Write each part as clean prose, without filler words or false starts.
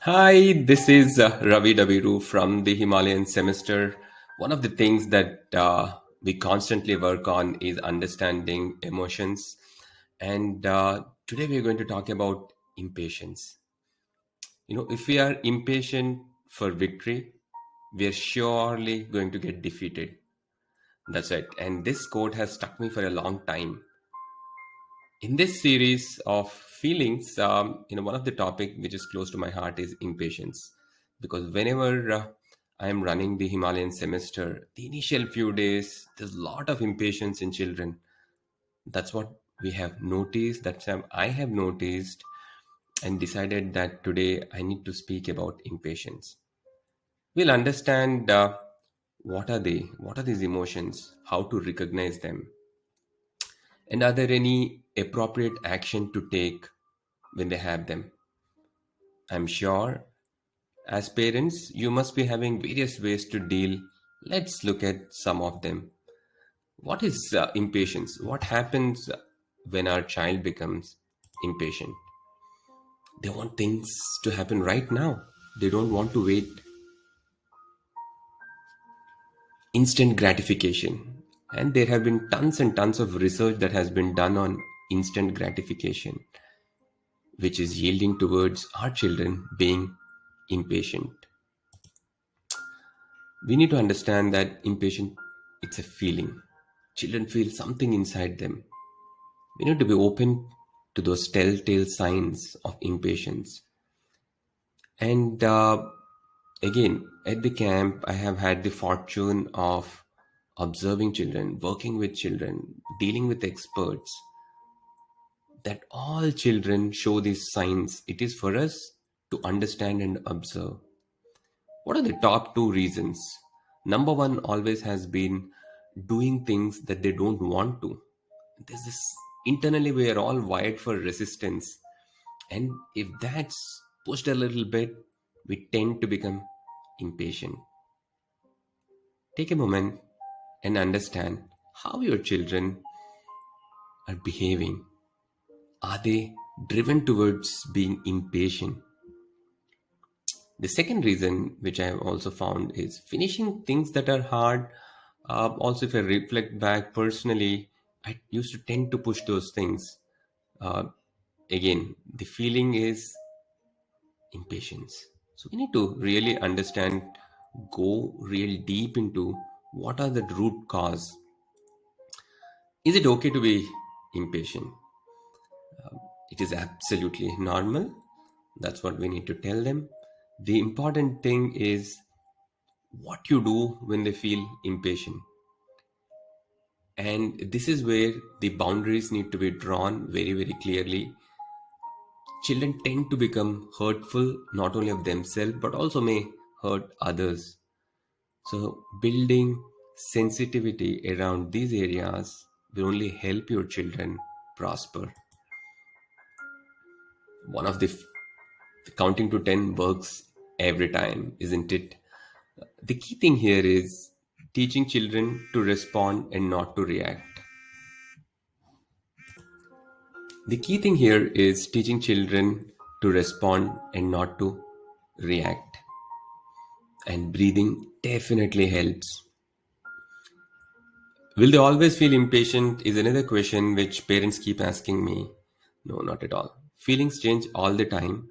Hi, this is Ravi Daviru from the Himalayan semester. One of the things that we constantly work on is understanding emotions. And today we're going to talk about impatience. If we are impatient for victory, we are surely going to get defeated. That's right. And this quote has stuck me for a long time. In this series of feelings, one of the topic which is close to my heart is impatience, because whenever I am running the Himalayan semester, the initial few days, there's a lot of impatience in children. That's what we have noticed. That's what I have noticed, and decided that today I need to speak about impatience. We'll understand what are they, what are these emotions, how to recognize them, and are there any appropriate action to take when they have them. I'm sure as parents, you must be having various ways to deal. Let's look at some of them. What is impatience? What happens when our child becomes impatient? They want things to happen right now. They don't want to wait. Instant gratification. And there have been tons and tons of research that has been done on instant gratification, which is yielding towards our children being impatient. We need to understand that impatient, it's a feeling. Children feel something inside them. We need to be open to those telltale signs of impatience. And again, at the camp, I have had the fortune of observing children, working with children, dealing with experts, that all children show these signs. It is for us to understand and observe. What are the top two reasons? Number one always has been doing things that they don't want to. There's this internally, we are all wired for resistance. And if that's pushed a little bit, we tend to become impatient. Take a moment and understand how your children are behaving. Are they driven towards being impatient? The second reason, which I have also found, is finishing things that are hard. Also, if I reflect back personally, I used to tend to push those things. Uh, Again, the feeling is impatience. So, we need to really understand, go real deep into what are the root cause. Is it okay to be impatient? It is absolutely normal. That's what we need to tell them. The important thing is what you do when they feel impatient. And this is where the boundaries need to be drawn very, very clearly. Children tend to become hurtful not only of themselves but also may hurt others. So, building sensitivity around these areas will only help your children prosper. One of the counting to 10 works every time, isn't it? The key thing here is teaching children to respond and not to react. The key thing here is teaching children to respond and not to react. And breathing definitely helps. Will they always feel impatient? Is another question which parents keep asking me. No, not at all. Feelings change all the time.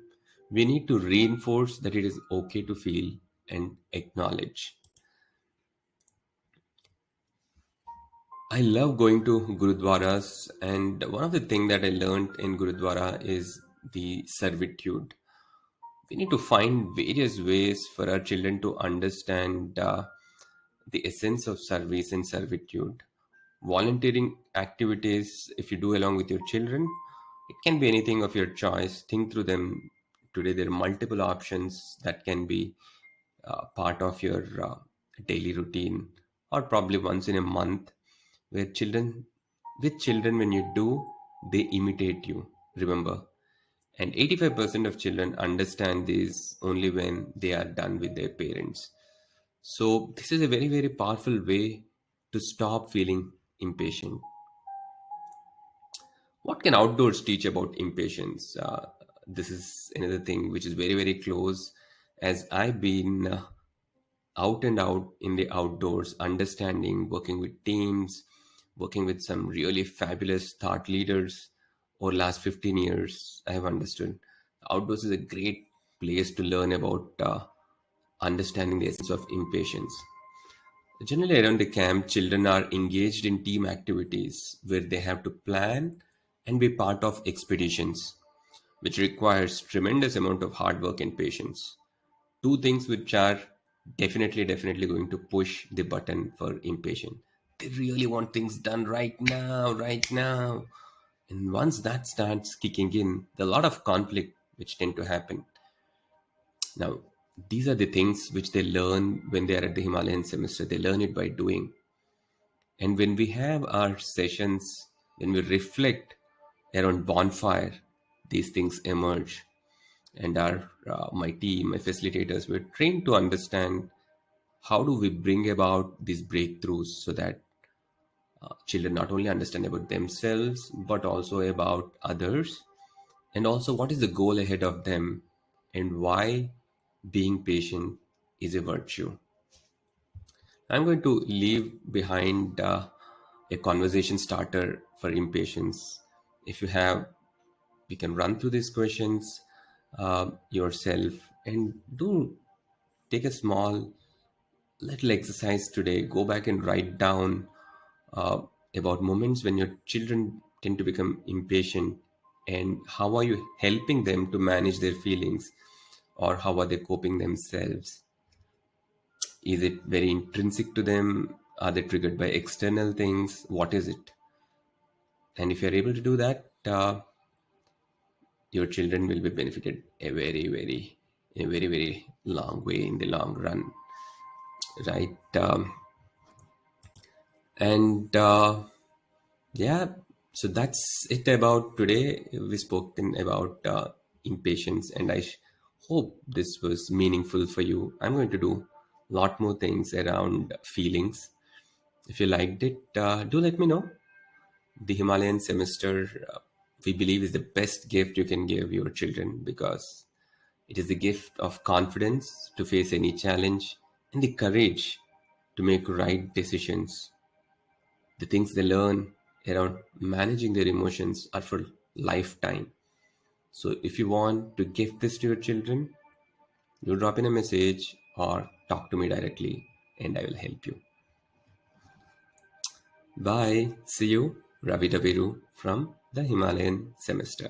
We need to reinforce that it is okay to feel and acknowledge. I love going to gurudwaras, and one of the things that I learned in gurudwara is the servitude. We need to find various ways for our children to understand the essence of service and servitude. Volunteering activities, if you do along with your children, it can be anything of your choice. Think through them. Today, there are multiple options that can be part of your daily routine, or probably once in a month, where children, with children, when you do, they imitate you. Remember, and 85% of children understand this only when they are done with their parents. So, this is a very, very powerful way to stop feeling impatient. What can outdoors teach about impatience? This is another thing which is very, very close, as I've been out and out in the outdoors, understanding, working with teams, working with some really fabulous thought leaders over last 15 years. I have understood outdoors is a great place to learn about understanding the essence of impatience. Generally, around the camp, children are engaged in team activities where they have to plan and be part of expeditions, which requires tremendous amount of hard work and patience. Two things which are definitely going to push the button for impatient. They really want things done right now, right now. And once that starts kicking in, there are a lot of conflict which tend to happen. Now, these are the things which they learn when they are at the Himalayan semester. They learn it by doing. And when we have our sessions, when we reflect around bonfire, these things emerge. And our my team, my facilitators, were trained to understand how do we bring about these breakthroughs so that children not only understand about themselves but also about others, and also what is the goal ahead of them, and why being patient is a virtue. I'm going to leave behind a conversation starter for impatience. If you have, we can run through these questions yourself, and do take a small little exercise today. Go back and write down uh, about moments when your children tend to become impatient, and how are you helping them to manage their feelings, or how are they coping themselves. Is it very intrinsic to them? Are they triggered by external things? What is it? And if you're able to do that, your children will be benefited a in a very long way in the long run, right? And Yeah, so that's it about today. We've spoken about impatience, and hope this was meaningful for you. I'm going to do a lot more things around feelings. If you liked it, do let me know. The Himalayan semester, we believe, is the best gift you can give your children, because it is the gift of confidence to face any challenge and the courage to make right decisions. The things they learn around managing their emotions are for lifetime. So if you want to give this to your children, you drop in a message or talk to me directly, and I will help you. Bye. See you. Ravi Daviru from the Himalayan semester.